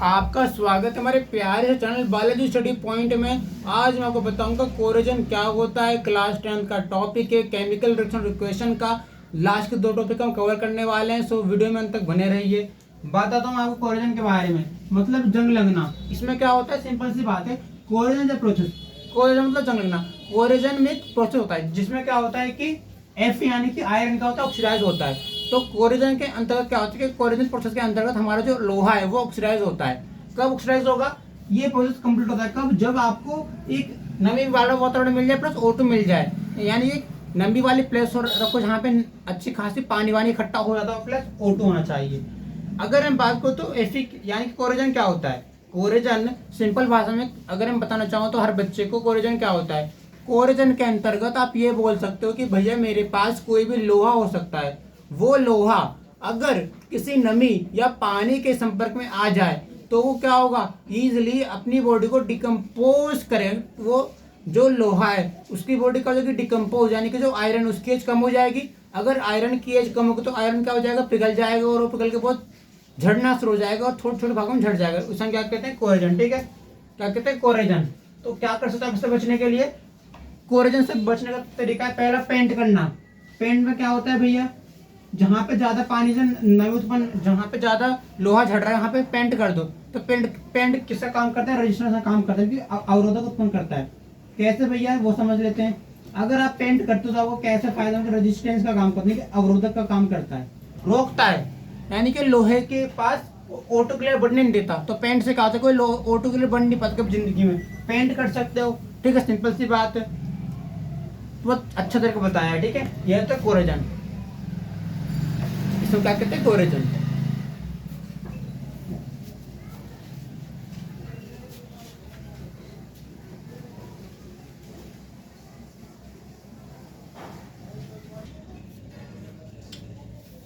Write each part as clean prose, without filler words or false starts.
आपका स्वागत है हमारे प्यारे से चैनल बालाजी स्टडी पॉइंट में। आज मैं आपको बताऊंगा कोरोजन क्या होता है। क्लास 10 का टॉपिक है, केमिकल रिएक्शन इक्वेशन का लास्ट के 2 टॉपिक हम कवर करने वाले हैं। सो वीडियो में अंत तक बने रहिए। बताता हूँ आपको कोरोजन के बारे में, मतलब जंग लगना। इसमें क्या होता है, सिंपल सी बात है, कोरोजन द प्रोसेस। कोरोजन मतलब जंग लगना। कोरोजन में एक प्रोसेस होता है जिसमें क्या होता है कि एफ यानी कि आयरन का होता है, ऑक्सीडाइज होता है। तो कोरोजन के अंतर्गत क्या होता है कि कोरोजन प्रोसेस के अंतर्गत हमारा जो लोहा है वो ऑक्सीडाइज होता है। कब ऑक्सीडाइज होगा, ये प्रोसेस कंप्लीट होता है कब, जब आपको एक नमी वाला वातावरण मिल जाए प्लस O2 मिल जाए। यानी एक नमी वाली प्लेस रखो जहाँ पे अच्छी खासी पानी वानी इकट्ठा हो जाता है प्लस O2 होना चाहिए। अगर हम बात करें तो एसिड यानी कि कोरोजन क्या होता है। कोरोजन सिंपल भाषा में अगर हम बताना चाहो तो हर बच्चे को कोरोजन क्या होता है। कोरोजन के अंतर्गत आप ये बोल सकते हो कि भैया मेरे पास कोई भी लोहा हो सकता है, वो लोहा अगर किसी नमी या पानी के संपर्क में आ जाए तो वो क्या होगा, इजिली अपनी बॉडी को डिकम्पोज करे। वो जो लोहा है उसकी बॉडी का जो डिकम्पोज यानी कि जो आयरन उसकी एज कम हो जाएगी। अगर आयरन की एज कम होगी तो आयरन क्या हो जाएगा, पिघल जाएगा और वो पिघल के बहुत झड़ना शुरू हो जाएगा और छोटे छोटे भागों में झड़ जाएगा। उसे हम क्या कहते हैं, कोरोजन। ठीक है, क्या कहते हैं, कोरोजन। तो क्या कर सकते हैं इससे बचने के लिए। कोरोजन से बचने का तरीका है, पहला पेंट करना। पेंट में क्या होता है भैया, जहाँ पे ज्यादा पानी से नमी उत्पन्न, जहाँ पे ज्यादा लोहा झड़ रहा है वहाँ पे पेंट कर दो। तो पेंट किसका काम करता है, रजिस्टेंस का काम करता है, कि अवरोधक उत्पन्न करता है। कैसे भैया वो समझ लेते हैं। अगर आप पेंट करते हो तो आपको कैसे फायदा होगा, रेजिस्टेंस का काम करता है, अवरोधक का काम करता है, रोकता है। यानी कि लोहे के पास O2 क्लियर बढ़ने नहीं देता। तो पेंट से क्या होता है, कोई O2 क्लियर बढ़ नहीं पाता कब जिंदगी में, पेंट कर सकते हो। ठीक है, सिंपल सी बात है, बहुत अच्छा तरीके बताया है। ठीक है, यह तो कोरोजन, इसको क्या कहते हैं, कोरोजन।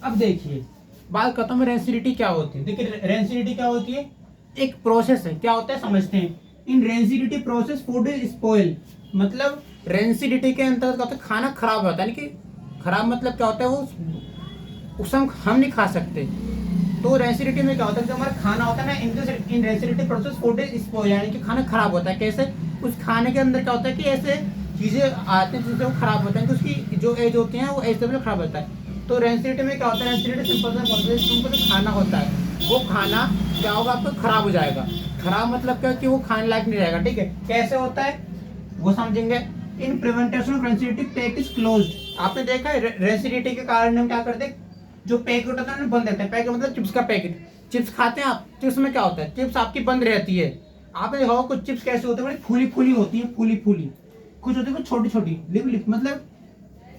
अब देखिए बात करता हूँ रेंसिडिटी क्या होती है। देखिए रेंसिडिटी क्या होती है, एक प्रोसेस है। क्या होता है समझते हैं। In rancidity process food is spoil, मतलब रेंसिडिटी के अंतर्गत क्या होता है, खाना खराब होता है। यानी कि खराब मतलब क्या होता है, वो उस हम नहीं खा सकते। तो रेंसिडिटी में क्या होता है, जो हमारा खाना होता है ना, in rancidity process food is spoil, यानी कि खाना खराब होता है। कैसे, उस खाने के अंदर क्या होता है कि ऐसे चीजें आती हैं जिससे वो खराब होता है, तो उसकी जो एज होती है वो एज से खराब होता है। तो रेंसिडिटी में क्या होता है, रेंसिडिटी सिंपल सा जो खाना होता है वो खाना क्या होगा, आपको खराब हो जाएगा। खराब मतलब क्या, कि वो खाने लायक नहीं रहेगा। ठीक है, कैसे होता है वो समझेंगे। In prevention of rancidity pack is closed. आपने देखा है रेंसिडिटी के कारण हम क्या करते हैं, जो पैकेट होता है ना बंद रहता है। पैकेट मतलब चिप्स का पैकेट, चिप्स खाते हैं आप, चिप्स में क्या होता है, चिप्स आपकी बंद रहती है। आपने देखा कुछ चिप्स कैसे होते हैं, बड़ी फूली फूली होती है, फूली फूली। कुछ होती है कुछ छोटी छोटी, लिप मतलब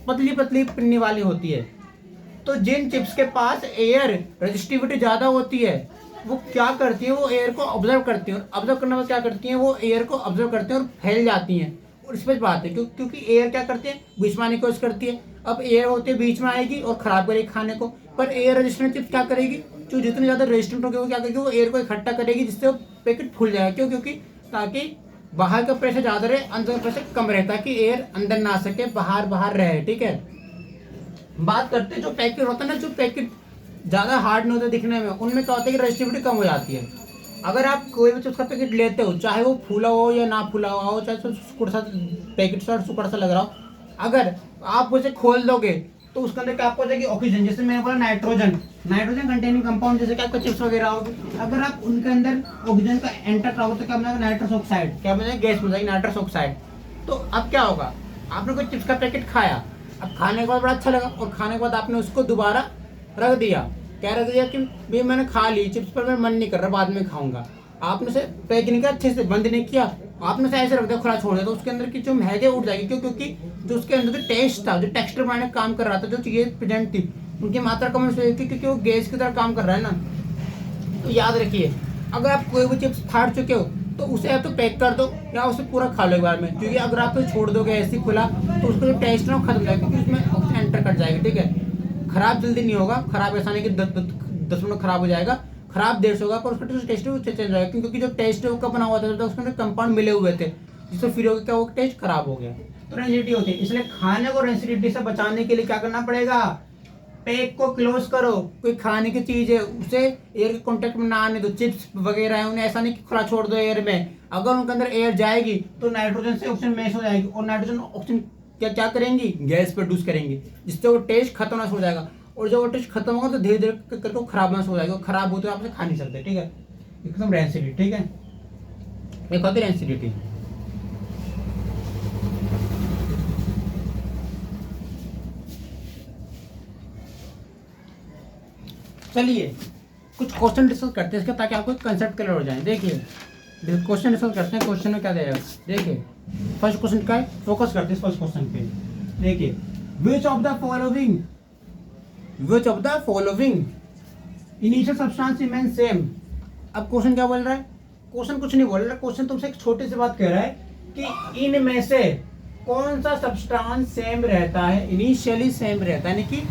पतली पतली पिन्नी वाली होती है। तो जिन चिप्स के पास एयर रेजिस्टिविटी ज्यादा होती है वो क्या करती है, वो एयर को ऑब्जर्व करती है, और ऑब्जर्व करने में क्या करती है, वो एयर को ऑब्जर्व करती है और फैल जाती हैं। और इस पर बात है क्योंकि एयर क्या करती है, बीच में आने की कोशिश करती है। अब एयर होती है बीच में आएगी और खराब करेगी खाने को। पर एयर रेजिस्टेंट चिप्स क्या करेगी, जो जितनी ज्यादा रेजिस्टेंट होगी वो क्या करेगी, वो एयर को इकट्ठा करेगी जिससे वो पैकेट फूल जाएगा। क्यों, क्योंकि ताकि बाहर का प्रेशर ज्यादा रहे, अंदर का प्रेशर कम रहे, ताकि एयर अंदर ना आ सके, बाहर बाहर रहे। ठीक है, बात करते हैं जो पैकेट होता है ना, जो पैकेट ज्यादा हार्ड नहीं होता दिखने में, उनमें क्या होता है कि रेजिस्टिविटी कम हो जाती है। अगर आप कोई भी उसका पैकेट लेते हो, चाहे वो फूला हो या ना फूला हुआ हो, चाहे सुकड़ सा पैकेट सा सुकड़ सा लग रहा हो, अगर आप उसे खोल दोगे तो उसके अंदर क्या आपको हो जाएगी, ऑक्सीजन। जैसे मैंने बोला नाइट्रोजन कंटेनिंग कंपाउंड, जैसे कि आपका चिप्स वगैरह होगी, अगर आप उनके अंदर ऑक्सीजन का एंटर कराओ तो क्या बनेगा, नाइट्रस ऑक्साइड। क्या बनेगा, गैस बन जाएगी नाइट्रस ऑक्साइड। तो अब क्या होगा, आपने कोई चिप्स का पैकेट खाया, अब खाने के बाद बड़ा अच्छा लगा, और खाने के बाद आपने उसको दोबारा रख दिया। क्या रख दिया कि भाई मैंने खा ली चिप्स, पर मेरा मन नहीं कर रहा, बाद में खाऊंगा। आपने उसे पैक नहीं किया, अच्छे से बंद नहीं किया, आपने उसे ऐसे रख दिया, खुला छोड़ दिया, तो उसके अंदर की जो महक है उठ जाएगी। क्यों, क्योंकि जो उसके अंदर जो टेस्ट था, जो टेक्सचर बनाने का काम कर रहा था, जो चीजें प्रेजेंट थी, उनकी मात्रा कम हो थी, क्योंकि वो गैस की तरह काम कर रहा है ना। तो याद रखिए, अगर आप कोई भी चिप्स फाड़ चुके हो तो उसे या तो पैक कर दो या उसे पूरा खा लो एक बार में। क्योंकि अगर आप तो छोड़ दोगे ऐसे खुला तो उसका जो टेस्ट ना खत्म हो जाएगा, क्योंकि उसमें ऑक्सीजन एंटर कर जाएगी। ठीक है, खराब जल्दी नहीं होगा, खराब ऐसा नहीं कि 10 मिनट खराब हो जाएगा, खराब देर से होगा, पर उसका टेस्ट है वो चेंज हो जाएगा। क्योंकि जो टेस्ट है वो कब बना हुआ था, तो उसके अंदर कंपाउंड मिले हुए थे, जिससे फिर हो क्या, वो टेस्ट खराब हो गया। तो रेंसिडिटी होती है, इसलिए खाने को रेंसिडिटी से बचाने के लिए क्या करना पड़ेगा, पैक को क्लोज करो, कोई खाने की चीज है उसे एयर के कांटेक्ट में ना आने दो, चिप्स वगैरह है उन्हें ऐसा नहीं कि खुला छोड़ दो एयर में, अगर उनके अंदर एयर जाएगी तो नाइट्रोजन से ऑक्सीजन मैच हो जाएगी और नाइट्रोजन ऑक्सीजन क्या क्या करेंगी, गैस प्रोड्यूस करेंगी, जिससे वो टेस्ट खत्म हो जाएगा, और जब वो टेस्ट खत्म होगा तो धीरे धीरे करके खराब हो जाएगा, खराब होते आप उसे खा नहीं सकते, ठीक है, एकदम रेंसिडिटी, ठीक है, एक होती रेंसिडिटी। चलिए कुछ क्वेश्चन डिस्कस करते हैं इसका, ताकि आपको कंसेप्ट क्लियर हो जाए। देखिए क्वेश्चन डिस्कस करते हैं, क्वेश्चन में क्या दे रहा है, देखिए फर्स्ट क्वेश्चन का है, फोकस करते हैं फर्स्ट क्वेश्चन पे। देखिए which of the following initial substance remain same. अब क्वेश्चन क्या बोल रहा है, क्वेश्चन कुछ नहीं बोल रहा, क्वेश्चन तुमसे एक छोटी सी बात कह रहा है कि इनमें से कौन सा सब्सटेंस सेम रहता है, इनिशियली सेम रहता है, यानी कि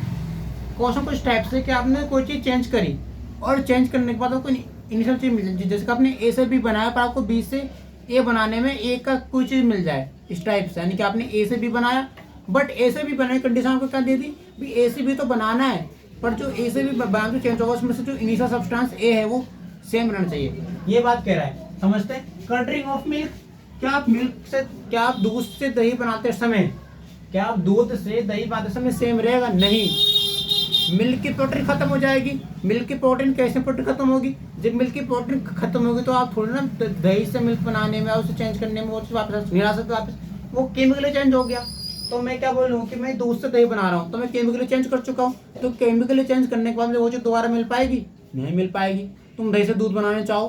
क्वेश्चन कुछ टाइप से कि आपने कोई चीज चेंज करी और चेंज करने के बाद आपको इनिशियल चीज मिल जाए, जैसे कि आपने ए से बी बनाया पर आपको बी से ए बनाने में ए का कोई चीज मिल जाए, इस टाइप से, यानी कि आपने ए से बी बनाया बट ए से बी बनाने की कंडीशन आपको क्या दे दी, भी ए से बी तो बनाना है पर जो ए से बी बनाना तो चेंज होगा, उसमें से जो इनिशियल सब्सटेंस ए है वो सेम रहना चाहिए, ये बात कह रहा है, समझते हैं। कर्डरिंग ऑफ मिल्क, क्या आप दूध से दही बनाते समय, क्या आप दूध से दही बनाते समय सेम रहेगा, नहीं, मिल्क की प्रोटीन खत्म हो जाएगी। मिल्क की प्रोटीन कैसे प्रोटीन खत्म होगी, जब मिल्क की प्रोटीन खत्म होगी तो आप थोड़ी ना दही से मिल्क बनाने में और उसे चेंज करने में वो वापस नहीं आ सकते, वापस वो केमिकली चेंज हो गया। तो मैं क्या बोल रहा हूँ कि मैं दूध से दही बना रहा हूँ तो मैं केमिकली चेंज कर चुका हूँ, तो केमिकली चेंज करने के बाद वो चीज दोबारा मिल पाएगी, नहीं मिल पाएगी। तुम दही से दूध बनाने चाहो,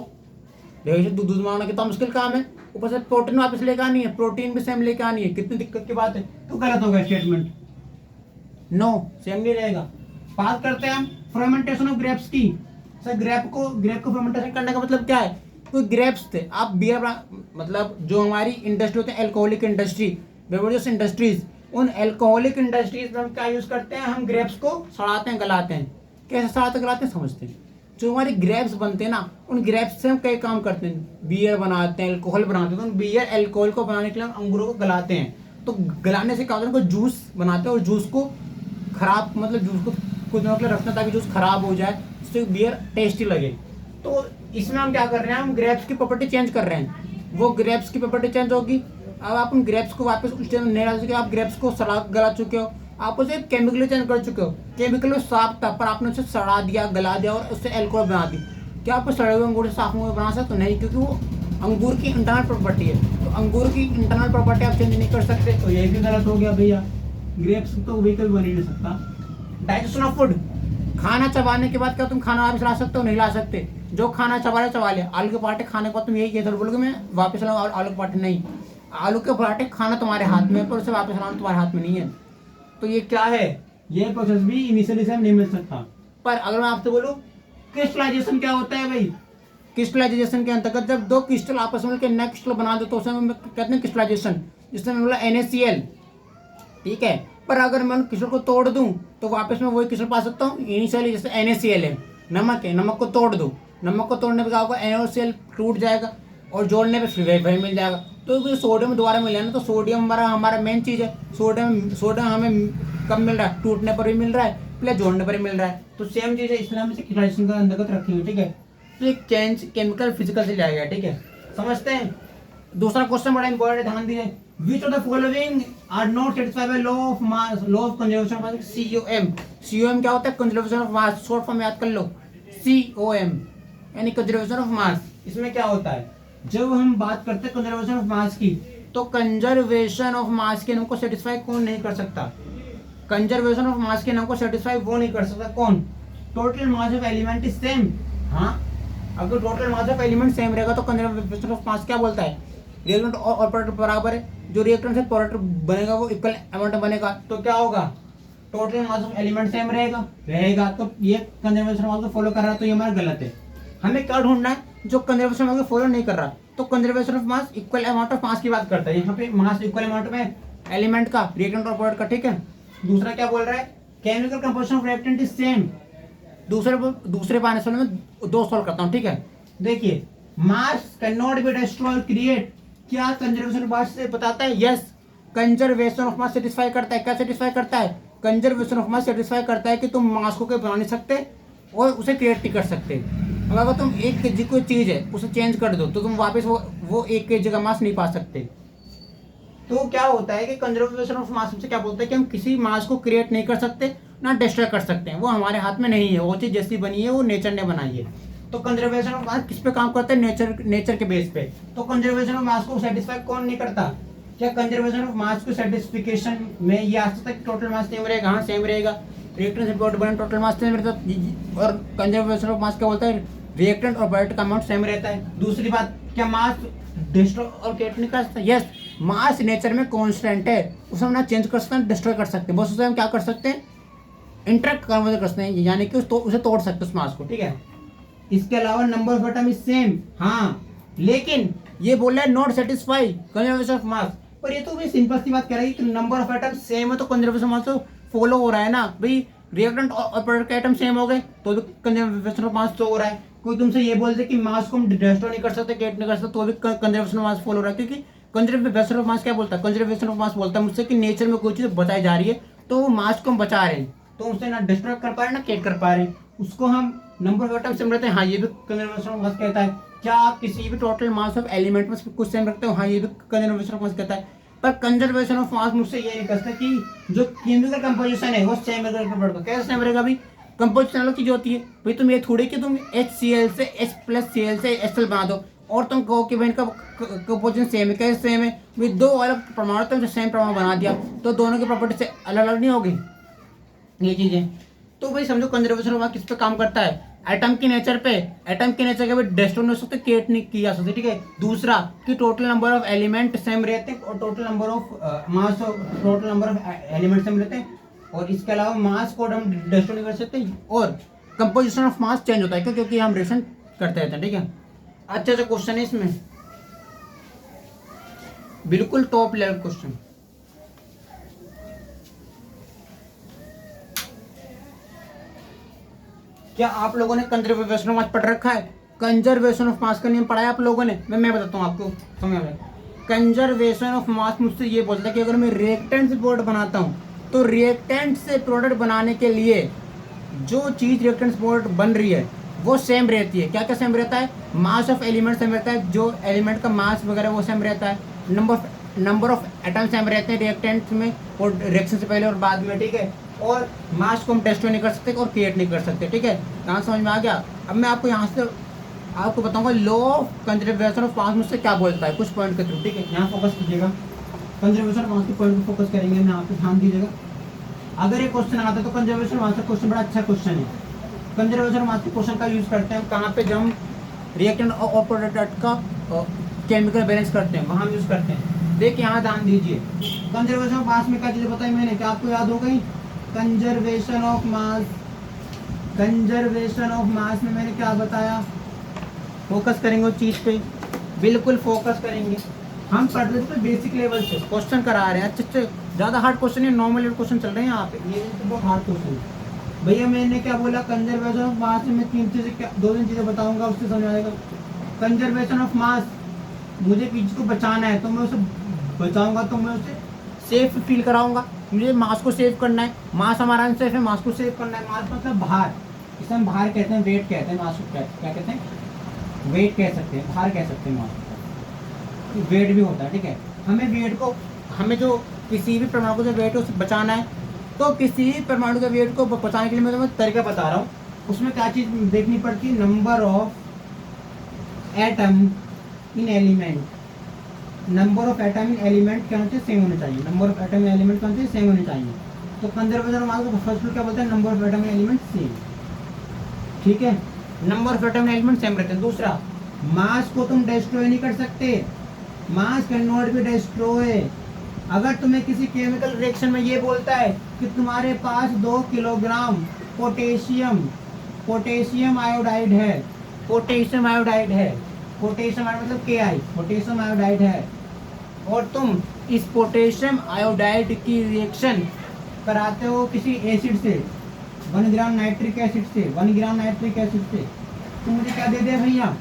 दही से दूध बनाना कितना मुश्किल काम है, ऊपर से प्रोटीन वापस लेकर आनी है, प्रोटीन भी सेम लेकर आनी है, कितनी दिक्कत की बात है, तो गलत होगा स्टेटमेंट, नो सेम नहीं रहेगा। बात करते हैं हम फर्मेंटेशन ऑफ ग्रेप्स की। सर ग्रेप को फर्मेंटेशन करने का मतलब क्या है, कोई ग्रेप्स थे, आप बियर मतलब जो हमारी इंडस्ट्री होती है एल्कोहलिक इंडस्ट्री, बेवरेजेस इंडस्ट्रीज, उन एल्कोहलिक इंडस्ट्रीज में हम क्या यूज करते हैं, हम ग्रेप्स को सड़ाते हैं, गलाते हैं। कैसे सड़ाते गलाते हैं समझते हैं, जो हमारे ग्रेप्स बनते हैं ना, उन ग्रेप्स से हम कई काम करते हैं, बियर बनाते हैं, एल्कोहल बनाते हैं, तो बियर एल्कोहल को बनाने के लिए हम अंगूरों को गलाते हैं, तो गलाने से क्या होता है, उनको जूस बनाते हैं और जूस को खराब मतलब जूस को कुछ दिनों के लिए रखना ताकि जूस खराब हो जाए, जिससे बियर टेस्टी लगे। तो इसमें हम क्या कर रहे हैं, हम ग्रेप्स की प्रॉपर्टी चेंज कर रहे हैं, वो ग्रेप्स की प्रॉपर्टी चेंज होगी। अब आप उन ग्रेप्स को वापस उस टाइम नहीं डाल सके, आप ग्रेप्स को सड़ा गला चुके हो, आप उसे केमिकली चेंज कर चुके हो, केमिकल में साफ था पर आपने उसे सड़ा दिया, गला दिया और उससे एल्कोहल बना दी। क्या आप सड़े हुए अंगूर से साफ अंगूर बना सकते हो, नहीं, क्योंकि वो अंगूर की इंटरनल प्रॉपर्टी है, तो अंगूर की इंटरनल प्रॉपर्टी आप चेंज नहीं कर सकते, तो ये भी गलत हो गया भैया, ग्रेप्स तो वही कभी बन ही नहीं सकता। डाइजेशन ऑफ फूड, खाना चबाने के बाद क्या तुम खाना वापस ला सकते हो, नहीं ला सकते, जो खाना चबा ले, आलू के पराठे खाने के बाद तुम यही कहते बोलोगे मैं वापस लाऊं आलू के पराठे, नहीं, आलू के पराठे खाना तुम्हारे हाथ में है पर उसे वापस लाना तुम्हारे हाथ में नहीं है, तो ये क्या है, ये प्रोसेस भी इनिशियली से नहीं मिल सकता। पर अगर मैं आपसे बोलूं क्रिस्टलाइजेशन क्या होता है भाई, क्रिस्टलाइजेशन के अंतर्गत जब दो क्रिस्टल आपस में मिलकर नया क्रिस्टल बना दो तो उसे कहते हैं क्रिस्टलाइजेशन, जिसमें मिला NaCl, ठीक है। पर अगर मैं क्रिस्टल को तोड़ दूं तो वापस में वही क्रिस्टल पा सकता हूँ इनिशियली, जैसे NaCl है, नमक है, नमक को तोड़ दो, नमक को तोड़ने पर क्या होगा, NaCl टूट जाएगा और जोड़ने पे फिर वही मिल जाएगा, तो सोडियम दोबारा मिल जाना, तो सोडियम हमारा मेन चीज़ है, सोडियम हमें कब मिल रहा है, टूटने पर भी मिल रहा है प्लस जोड़ने पर भी मिल रहा है, तो सेम चीज़ है, इसलिए हम इसे क्रिस्टलाइजेशन का अंतर्गत रखेंगे, ठीक है। तो एक चेंज केमिकल फिजिकल से जाएगा, ठीक है, समझते हैं। दूसरा क्वेश्चन बड़ा इंपॉर्टेंट है, ध्यान दीजिए, which of the following are not satisfied by law of mass, law of conservation of mass, COM क्या होता है, conservation of mass, short form याद कर लो, COM यानी कंजर्वेशन ऑफ मास। इसमें क्या होता है, जब हम बात करते हैं कंजर्वेशन ऑफ मास की, तो कंजर्वेशन ऑफ मास के नाम को सेटिस्फाई कौन नहीं कर सकता, कंजर्वेशन ऑफ मास के नाम को सेटिस्फाई वो नहीं कर सकता, कौन, total mass of element is same. हाँ, अगर total mass of element same रहेगा तो कंजर्वेशन ऑफ मास क्या बोलता है, रिएक्टेंट और ऑपरेटर बराबर है, जो रिएक्टेंट से ऑपरेटर बनेगा वो इक्वल अमाउंट बनेगा, तो क्या होगा, total mass of element same रहेगा, तो ये कंजर्वेशन ऑफ मास को फॉलो कर रहा है, तो ये हमारा गलत है। हमें क्या ढूंढना है, जो कंजर्वेशन ऑफ मास को फॉलो नहीं कर रहा, तो conservation of mass equal amount of mass की बात करता है, यहाँ पे मास इक्वल अमाउंट में एलिमेंट का, रिएक्टेंट और ऑपरेटर का, ठीक है। दूसरा क्या बोल रहा है, chemical composition of reactant is same. दूसरे पाने से मैं दो सॉल्व करता हूँ, ठीक है। देखिए, मास can not be destroy create, क्या कंजर्वेशन ऑफ मास से बताता है, yes, conservation of mass satisfy करता है, क्या सेटिस्फाई करता है, कंजर्वेशन ऑफ मास सेटिस्फाई करता है कि तुम मास को बना नहीं सकते और उसे क्रिएट नहीं कर सकते। अगर तुम 1 kg कोई चीज़ है उसे चेंज कर दो तो तुम वापस वो 1 kg का मास नहीं पा सकते। तो क्या होता है कि कंजर्वेशन ऑफ मास से क्या बोलते हैं कि हम किसी मास को क्रिएट नहीं कर सकते ना डिस्ट्रॉय कर सकते हैं, वो हमारे हाथ में नहीं है। वो चीज़ जैसी बनी है वो नेचर ने बनाई है। तो कंजर्वेशन ऑफ मास किस पे काम करता है? नेचर के बेस पे। तो कंजर्वेशन ऑफ मास को सेटिस्फाई कौन नहीं करता? क्या कंजर्वेशन ऑफ मास को सेटिस्फिकेशन में ये आ सकता है कि टोटल मास सेम रहेगा? हाँ सेम रहेगा। रिएक्टेंट और प्रोडक्ट टोटल मास सेम रहता है और कंजर्वेशन ऑफ मास क्या बोलता है? रिएक्टेंट और प्रोडक्ट का अमाउंट सेम रहता है। दूसरी बात, क्या मास डिस्ट्रॉय और क्रिएट नहीं कर सकता? यस, मास नेचर में कांस्टेंट है, उसे हम ना चेंज कर सकते हैं डिस्ट्रॉय कर सकते हैं, बस उसे हम क्या कर सकते हैं? इंटरेक्ट कर सकते हैं, यानी कि उसे तोड़ सकते हैं उस मास को। ठीक है, इसके अलावा number of atom is same. हाँ, लेकिन ये बोल रहा है not satisfy conservation of mass. पर ये तो भाई सिंपल सी बात कह रहा है कि नंबर ऑफ एटम सेम है तो कंजर्वेशन ऑफ मास तो फॉलो हो रहा है ना भाई। रिएक्टेंट और प्रोडक्ट के एटम सेम हो गए तो भी कंजर्वेशन ऑफ मास तो हो रहा है। कोई तुमसे ये बोल दे कि मास को हम डिस्ट्रॉय नहीं कर सकते, क्रिएट नहीं कर सकते, तो भी कंजर्वेशन ऑफ मास फॉलो हो रहा है। क्योंकि कंजर्वेशन ऑफ मास क्या बोलता है? कंजर्वेशन ऑफ मास बोलता है मुझसे कि नेचर में कोई चीज बचाई जा रही है तो वो मास को हम बचा रहे हैं, तो उसे ना डिस्ट्रॉय कर पा रहे ना क्रिएट कर पा रहे हैं, उसको हम नंबर ऑफ एटम सेम रहते हैं। हाँ, ये भी कंजर्वेशन ऑफ मास कहता है। क्या आप किसी भी टोटल मास ऑफ एलिमेंट में कुछ सेम रखते हो? हाँ, ये भी कंजर्वेशन ऑफ मास कहता है। पर कंजर्वेशन ऑफ मास मुझसे ये नहीं कहता कि जो केमिकल कंपोजिशन है वो सेम रहेगा। कैसे सेम रहेगा? भाई कंपोजिशन अलग चीज होती है। भाई तुम ये थोड़ी कि तुम HCl से H+Cl से HCl बना दो और तुम कहो कि भाई इनका कंपोजिशन सेम है। कैसे सेम है? भाई दो अलग परमाणु तुमने सेम परमाणु बना दिया तो दोनों की प्रॉपर्टी से अलग अलग नहीं होगी ये चीजें। तो भाई समझो कंजर्वेशन ऑफ मास किस पे काम करता है? एटम की नेचर पे। एटम की नेचर के भी डिस्ट्रॉय नहीं हो सकते, क्रिएट नहीं किया जा सकते। ठीक है, दूसरा कि total number of element same रहते हैं और total number of mass total number of element same रहते हैं। और इसके अलावा मास को हम डिस्ट्रॉय नहीं कर सकते और कंपोजिशन ऑफ मास चेंज होता है। क्यों? क्योंकि हम रिएक्शन करते रहते हैं। ठीक है, अच्छा सा क्वेश्चन है इसमें, बिल्कुल टॉप लेवल क्वेश्चन। क्या आप लोगों ने कंजर्वेशन ऑफ मास पढ़ रखा है? कंजर्वेशन ऑफ मास का नियम पढ़ा है आप लोगों ने? मैं बताता हूँ आपको, समझ में। कंजर्वेशन ऑफ मास मुझसे ये बोलता है कि अगर मैं रिएक्टेंट से प्रोडक्ट बनाता हूँ तो रिएक्टेंट से प्रोडक्ट बनाने के लिए जो चीज रिएक्टेंट से प्रोडक्ट बन रही है वो सेम रहती है। क्या क्या सेम रहता है? मास ऑफ एलिमेंट सेम रहता है, जो एलिमेंट का मास वगैरह वो सेम रहता है। नंबर ऑफ एटम सेम रहते हैं रिएक्टेंट में और रिएक्शन से पहले और बाद में। ठीक है, और मास को हम डिस्ट्रॉय नहीं कर सकते और क्रिएट नहीं कर सकते। ठीक है, यहाँ समझ में आ गया? अब मैं आपको यहाँ से आपको बताऊंगा law of conservation of mass मुझसे क्या बोलता है कुछ पॉइंट के थ्रू। ठीक है, यहाँ फोकस कीजिएगा, कंजर्वेशन ऑफ मास के पॉइंट पर फोकस करेंगे, मैं आप ध्यान दीजिएगा। अगर ये क्वेश्चन आता है तो कंजर्वेशन ऑफ मास का क्वेश्चन बड़ा अच्छा क्वेश्चन है। कंजर्वेशन ऑफ मास के क्वेश्चन का यूज करते हैं कहाँ पे? जब हम रिएक्टेंट और प्रोडक्ट का केमिकल बैलेंस करते हैं वहाँ हम यूज करते हैं। देखिए यहाँ ध्यान दीजिए, कंजर्वेशन ऑफ मास में क्या चीजें बताई मैंने, क्या आपको याद हो गई? Conservation of mass, conservation of mass में मैंने क्या बताया? फोकस करेंगे उस चीज पे, बिल्कुल फोकस करेंगे। हम पढ़ रहे थे बेसिक लेवल से क्वेश्चन करा रहे हैं, अच्छे ज्यादा हार्ड क्वेश्चन है, नॉर्मल लेवल क्वेश्चन चल रहे हैं यहाँ पे, ये तो बहुत हार्ड क्वेश्चन है। भैया मैंने क्या बोला? कंजर्वेशन ऑफ मास में मैं दो तीन चीजें बताऊंगा, उससे समझ आएगा। कंजर्वेशन ऑफ मास, मुझे चीज को बचाना है तो मैं उसे बचाऊंगा, तो मैं उसे सेफ फील कराऊंगा। मुझे मास को सेव करना है, मास हमारा अनसेफ है, मास को सेव करना है। मास मतलब भार, इसे हम भार कहते हैं, वेट कहते हैं। मास को क्या कहते हैं? वेट कह सकते हैं, भार कह सकते हैं। मास को वेट भी होता है। ठीक है, हमें वेट को, हमें जो किसी भी परमाणु को जो वेट है उसे बचाना है, तो किसी भी परमाणु के वेट को बचाने के लिए मैं तुम्हें तरीका बता रहा हूँ। उसमें क्या चीज़ देखनी पड़ती है? Number of atom in element. Number of atom in element क्या होना चाहिए? सेम होना चाहिए। Number of atom in element क्या होना चाहिए? सेम होना चाहिए। तो कंजर्वेशन ऑफ मास को फर्स्ट रूल क्या बोलते हैं? Number of atom in element same. ठीक है, number of atom in element same रहते हैं। दूसरा, मास को तुम डिस्ट्रॉय नहीं कर सकते, मास कैन नॉट बी डिस्ट्रॉय। अगर तुम्हें किसी केमिकल रिएक्शन में ये बोलता है कि तुम्हारे पास 2 किलोग्राम पोटेशियम आयोडाइड है, पोटेशियम आयोडाइड है, पोटेशियम आयोडाइड मतलब Ki, पोटेशियम आयोडाइड है, और तुम इस पोटेशियम आयोडाइड की रिएक्शन कराते हो किसी एसिड से, 1 ग्राम नाइट्रिक एसिड से, 1 ग्राम नाइट्रिक एसिड से, तो मुझे क्या दे दे भैया?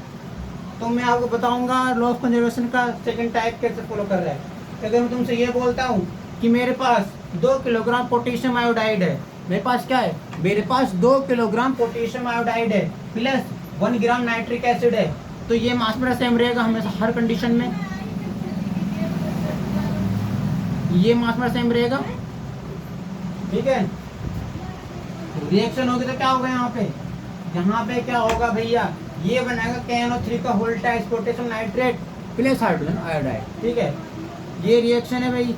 तो मैं आपको बताऊंगा लॉ ऑफ कंजर्वेशन का सेकंड टाइप कैसे फॉलो कर रहा है। अगर मैं तुमसे ये बोलता हूँ कि मेरे पास 2 किलोग्राम पोटेशियम आयोडाइड है, मेरे पास क्या है, मेरे पास 2 किलोग्राम पोटेशियम आयोडाइड है प्लस 1 ग्राम नाइट्रिक एसिड है, तो ये मास मेरा सेम रहेगा हमेशा हर कंडीशन में, ये मास मेरा सेम रहेगा, ठीक है। रिएक्शन होगी तो क्या होगा यहाँ पे क्या होगा भैया, ये बनेगा KNO3 का whole types potassium nitrate plus hydrogen iodide, ठीक है। ये रिएक्शन है भाई।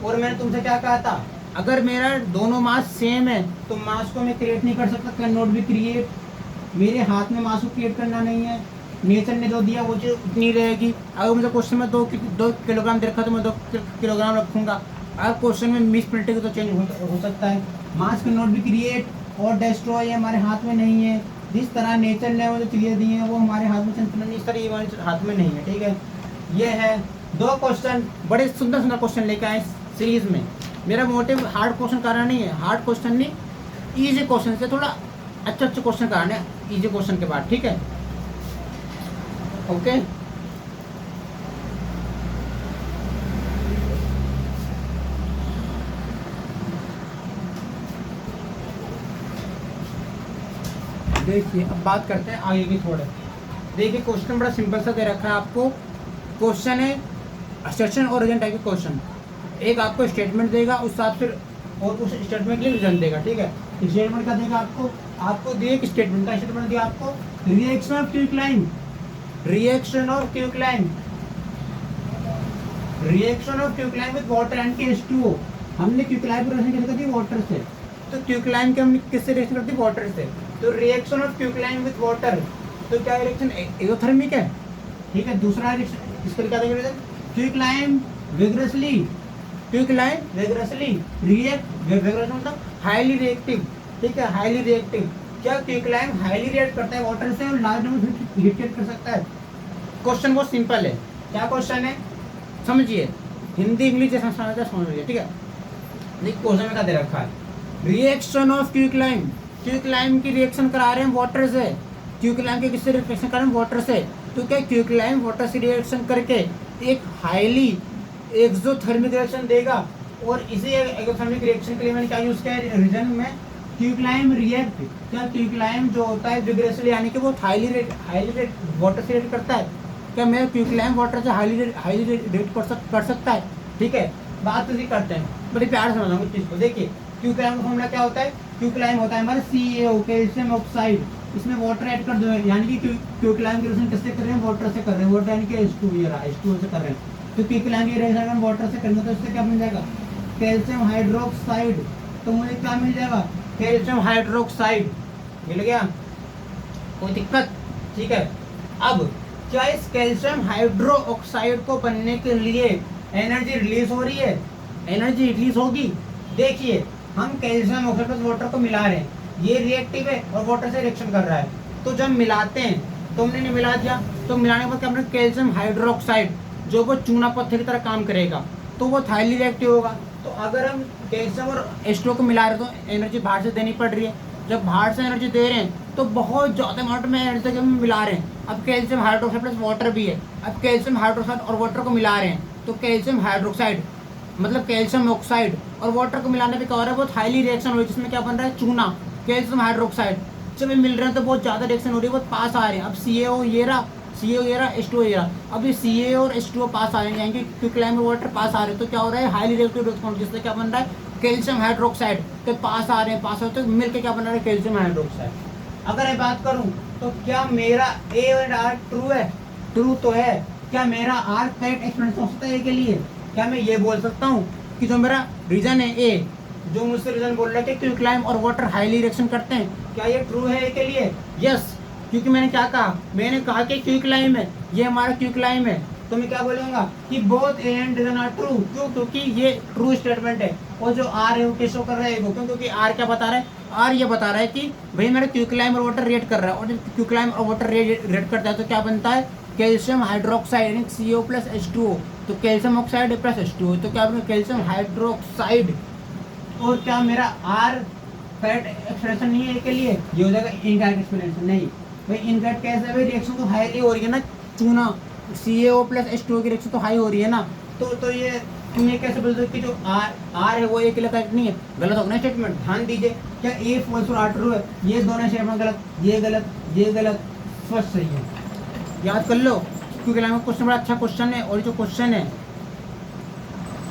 और मैंने तुमसे क्या कहा था, अगर मेरा दोनों मास सेम है तो मास को मैं क्रिएट नहीं कर सकता, कैन नॉट बी क्रिएट, मेरे हाथ में मास को क्रिएट करना नहीं है, नेचर ने जो दिया वो चीज़ उतनी रहेगी। अगर मुझे क्वेश्चन में 2 किलोग्राम दे रखा तो मैं 2 किलोग्राम रखूंगा, अगर क्वेश्चन में मिस प्रिंट तो चेंज हो सकता है। मास कैन नॉट बी क्रिएट और डिस्ट्रॉय हमारे हाथ में नहीं है, जिस तरह नेचर ने जो चीज़ें दी हैं वो हमारे हाथ में संतुलन इस तरह ये हमारे हाथ में नहीं है, ठीक है। ये है 2 क्वेश्चन, बड़े सुंदर सुंदर क्वेश्चन लेकर आए सीरीज में। मेरा मोटिव हार्ड क्वेश्चन कराना नहीं है, हार्ड क्वेश्चन नहीं, इजी क्वेश्चन से थोड़ा अच्छे क्वेश्चन कराने हैं इजी क्वेश्चन के बाद, ठीक है, ओके। देखिए अब बात करते हैं आगे की थोड़े। देखिए क्वेश्चन बड़ा सिंपल सा दे रखा है आपको, क्वेश्चन है असर्शन और रीजन टाइप के क्वेश्चन। एक आपको स्टेटमेंट देगा, उस हिसाब से और उस स्टेटमेंट के लिए रीजन देगा, ठीक है। स्टेटमेंट का देगा आपको दिए एक स्टेटमेंट का स्टेटमेंट दिया आपको, reaction of quicklime, reaction of quicklime, reaction of quicklime with water and H2O। हमने क्विकलाइन की रिएक्शन कैसे कर दी, वाटर से, तो क्विकलाइन के हमने किससे रिएक्शन कर दी, वाटर से। तो reaction of quicklime with water, तो क्या रिएक्शन एक्सोथर्मिक है, ठीक है। दूसरा रिएक्शन इसके लिए क्या देंगे, क्विकलाइन विग्रसली, क्विकलाइन विग्रसली रिएक्ट, विग्रस मतलब हाईली रिएक्टिव, ठीक है, हाईली रिएक्टिव। क्या क्विकलाइन हाईली रिएक्ट करता है वाटर से और लार्ज नंबर में हीट कर सकता है। क्वेश्चन बहुत सिंपल है, क्या क्वेश्चन है समझिए, हिंदी इंग्लिश जैसा समझिए, ठीक है। देखिए क्वेश्चन में क्या दे रखा है, रिएक्शन ऑफ क्विकलाइन, क्विकलाइन की रिएक्शन करा रहे हैं वाटर से, क्विकलाइन के किससे रिएक्शन करा रहे हैं, वाटर से। तो क्या क्विकलाइन वाटर से रिएक्शन करके एक हाईली एक्सोथर्मिक रिएक्शन देगा, और इसी एक्सोथर्मिक रिएक्शन के लिए मैंने क्या यूज किया है रीजन में, क्विकलाइन रिएक्ट, क्या क्विकलाइन जो होता है विग्रेसली यानी कि वो हाईली वाटर से रिएक्ट करता है, क्या मेरा क्विकलाइन वाटर से हाईली रिएक्ट कर सकता है, ठीक है। बात इसी करते हैं, बड़ी प्यार समझाऊंगा इस चीज़ को। देखिए क्विकलाइन का फॉर्मूला क्या होता है, क्विकलाइन होता है हमारा CaO कैल्शियम ऑक्साइड, इसमें वाटर ऐड कर दो, यानी कि क्विकलाइन की रिएक्शन किससे कर रहे हैं, वाटर से कर रहे हैं, वाटर यानी कि H2 ये रहा, H2O से कर रहे हैं। तो क्विकलाइन की रिएक्शन हम वाटर से करेंगे तो इससे क्या मिल जाएगा, कैल्शियम हाइड्रोक्साइड, तो मुझे क्या मिल जाएगा, कैल्शियम हाइड्रोक्साइड मिल गया, कोई दिक्कत, ठीक है। अब क्या इस कैल्शियम हाइड्रोक्साइड को बनने के लिए एनर्जी रिलीज हो रही है, एनर्जी रिलीज होगी। देखिए हम कैल्शियम ऑक्साइड प्लस वाटर को मिला रहे हैं, ये रिएक्टिव है और वाटर से रिएक्शन कर रहा है, तो जब मिलाते हैं तो हमने मिला दिया, तो मिलाने के बाद क्या अपना कैल्शियम हाइड्रोक्साइड जो वो चूना पत्थर की तरह काम करेगा, तो वो हाईली रिएक्टिव होगा। तो अगर हम कैल्शियम और H2O को मिला रहे हैं तो एनर्जी बाहर से देनी पड़ रही है, जब बाहर से एनर्जी दे रहे हैं तो बहुत ज़्यादा अमाउंट में एनर्जी हम मिला रहे हैं। अब कैल्शियम हाइड्रोक्साइड प्लस वाटर भी है, अब कैल्शियम हाइड्रोक्साइड और वाटर को मिला रहे हैं, तो कैल्शियम हाइड्रोक्साइड मतलब कैल्शियम ऑक्साइड और वाटर को मिलाने पे क्या हो रहा है, बहुत हाईली रिएक्शन हो रही है, जिसमें क्या बन रहा है, चूना, कैल्शियम हाइड्रोक्साइड। जब ये मिल रहे हैं तो बहुत ज़्यादा रिएक्शन हो रही है, बहुत पास आ रहे हैं। अब CaO ये रहा, H2O ये रहा, अब ये CaO और H2O पास आ रहे हैं, यानी कि क्विकलाइन और वाटर पास आ रहे हैं, तो क्या हो रहा है, हाईली रिएक्टिव रिएक्शन, जिससे क्या बन रहा है, कैल्शियम हाइड्रोक्साइड, तो पास आ रहे हैं, पास होते मिलकर क्या बन रहा है, कैल्शियम हाइड्रोक्साइड। अगर मैं बात करूं तो क्या मेरा A और R ट्रू है, ट्रू तो है। क्या मेरा R करेक्ट एक्सप्लेनेशन हो सकता है A के लिए, क्या मैं ये बोल सकता हूँ कि जो मेरा रीजन है A, जो मुझसे रीजन बोल रहा है कि क्विकलाइन और वाटर हाईली रिएक्शन करते हैं, क्या ये ट्रू है A के लिए, यस। क्योंकि मैंने क्या कहा, मैंने कहा कि क्विकलाइन है, ये हमारा क्विकलाइन है, तो मैं क्या बोलूँगा कि both A and reason are true, क्यों, क्योंकि ये ट्रू स्टेटमेंट है। और जो R है वो किस शो कर रहा है, वो क्यों, क्योंकि R क्या बता रहा है, R ये बता रहा है कि भाई मेरा क्विकलाइन और वाटर रिएक्ट कर रहा है, और जब क्विकलाइन और वाटर रिएक्ट करता है तो क्या बनता है, कैल्शियम हाइड्रोक्साइड यानी CO प्लस H2O, तो कैल्शियम ऑक्साइड प्लस H2O, तो क्या बनेगा कैल्शियम हाइड्रोक्साइड। और क्या मेरा R करेक्ट एक्सप्रेशन नहीं है A के लिए, ये हो जाएगा इनकरेक्ट एक्सप्लेनेशन। नहीं भाई, इनकरेक्ट कैसे है भाई, रिएक्शन तो हाईली हो रही है ना, चूना CaO प्लस H2O की रिएक्शन तो हाई हो रही है ना, तो ये तुम ये कैसे बोल दो कि जो आर है वो एक इलेक्ट्रॉन नहीं है, गलत होगा ना स्टेटमेंट। ध्यान दीजिए, क्या ए फॉल्स और आर ट्रू है, ये दोनों स्टेटमेंट गलत, ये गलत, ये गलत, स्पष्ट सही है। याद कर लो, क्योंकि क्वेश्चन बड़ा अच्छा क्वेश्चन है। और जो क्वेश्चन है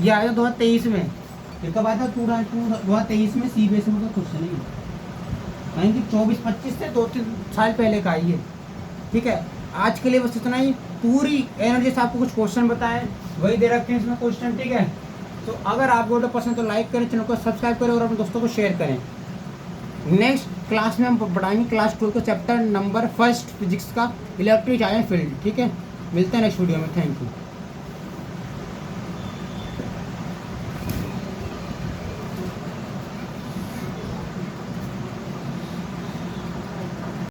ये आया 2023 में, ये कब आया था? 2023 में CBSE का क्वेश्चन है, यानी कि 24-25 से 2-3 साल पहले का ही है। ठीक है, आज के लिए बस इतना ही। पूरी एनर्जी से आपको कुछ क्वेश्चन बताए, वही दे रखे हैं इसमें क्वेश्चन। ठीक है, तो अगर आपको वीडियो पसंद तो लाइक करें, चैनल को सब्सक्राइब करें और अपने दोस्तों को शेयर करें। नेक्स्ट क्लास में हम पढ़ाएंगे क्लास 12 का चैप्टर नंबर 1 फिजिक्स का, इलेक्ट्रिक चार्ज फील्ड। ठीक है, मिलते हैं नेक्स्ट वीडियो में। Thank you.